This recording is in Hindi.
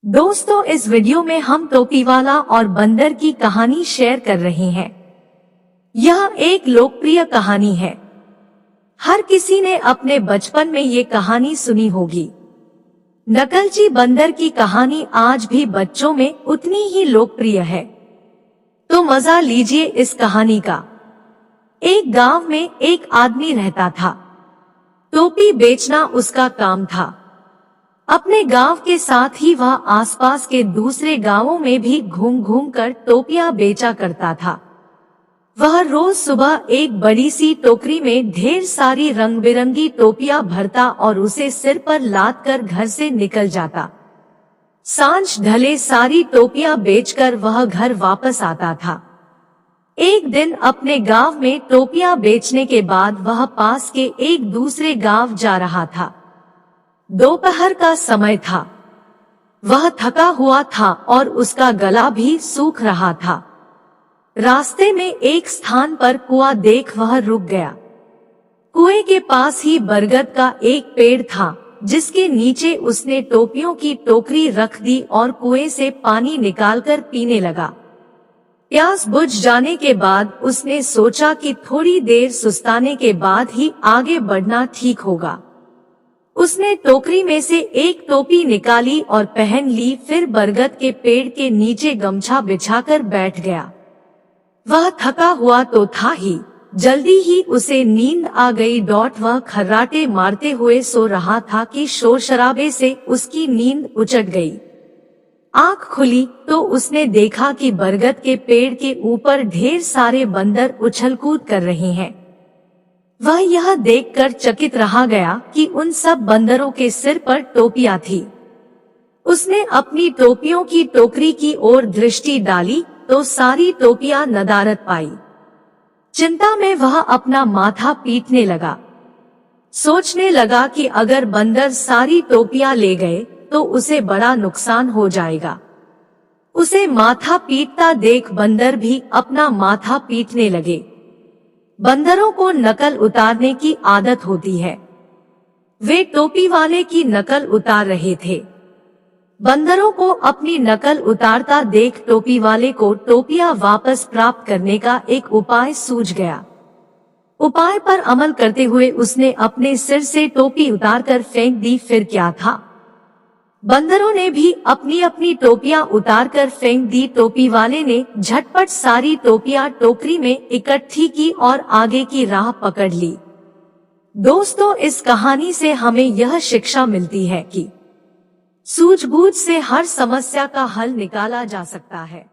दोस्तों, इस वीडियो में हम टोपीवाला और बंदर की कहानी शेयर कर रहे हैं। यह एक लोकप्रिय कहानी है। हर किसी ने अपने बचपन में ये कहानी सुनी होगी। नकलची बंदर की कहानी आज भी बच्चों में उतनी ही लोकप्रिय है। तो मजा लीजिए इस कहानी का। एक गांव में एक आदमी रहता था। टोपी बेचना उसका काम था। अपने गांव के साथ ही वह आसपास के दूसरे गांवों में भी घूम घूम कर टोपियां बेचा करता था। वह रोज सुबह एक बड़ी सी टोकरी में ढेर सारी रंग बिरंगी टोपियां भरता और उसे सिर पर लाद कर घर से निकल जाता। सांझ ढले सारी टोपियां बेचकर वह घर वापस आता था। एक दिन अपने गांव में टोपियां बेचने के बाद वह पास के एक दूसरे गांव जा रहा था। दोपहर का समय था। वह थका हुआ था और उसका गला भी सूख रहा था। रास्ते में एक स्थान पर कुआं देख वह रुक गया। कुएं के पास ही बरगद का एक पेड़ था, जिसके नीचे उसने टोपियों की टोकरी रख दी और कुएं से पानी निकालकर पीने लगा। प्यास बुझ जाने के बाद उसने सोचा कि थोड़ी देर सुस्ताने के बाद ही आगे बढ़ना ठीक होगा। उसने टोकरी में से एक टोपी निकाली और पहन ली, फिर बरगद के पेड़ के नीचे गमछा बिछाकर बैठ गया। वह थका हुआ तो था ही, जल्दी ही उसे नींद आ गई। वह खर्राटे मारते हुए सो रहा था कि शोर शराबे से उसकी नींद उचट गई। आंख खुली तो उसने देखा कि बरगद के पेड़ के ऊपर ढेर सारे बंदर उछल-कूद कर रहे हैं। वह यह देखकर चकित रह गया कि उन सब बंदरों के सिर पर टोपियां थी। उसने अपनी टोपियों की टोकरी की ओर दृष्टि डाली तो सारी टोपियां नदारद पाई। चिंता में वह अपना माथा पीटने लगा। सोचने लगा कि अगर बंदर सारी टोपियां ले गए तो उसे बड़ा नुकसान हो जाएगा। उसे माथा पीटता देख बंदर भी अपना माथा पीटने लगे। बंदरों को नकल उतारने की आदत होती है। वे टोपी वाले की नकल उतार रहे थे। बंदरों को अपनी नकल उतारता देख टोपी वाले को टोपियां वापस प्राप्त करने का एक उपाय सूझ गया। उपाय पर अमल करते हुए उसने अपने सिर से टोपी उतारकर फेंक दी। फिर क्या था, बंदरों ने भी अपनी अपनी टोपियां उतारकर फेंक दी। टोपी वाले ने झटपट सारी टोपियां टोकरी में इकट्ठी की और आगे की राह पकड़ ली। दोस्तों, इस कहानी से हमें यह शिक्षा मिलती है कि सूझबूझ से हर समस्या का हल निकाला जा सकता है।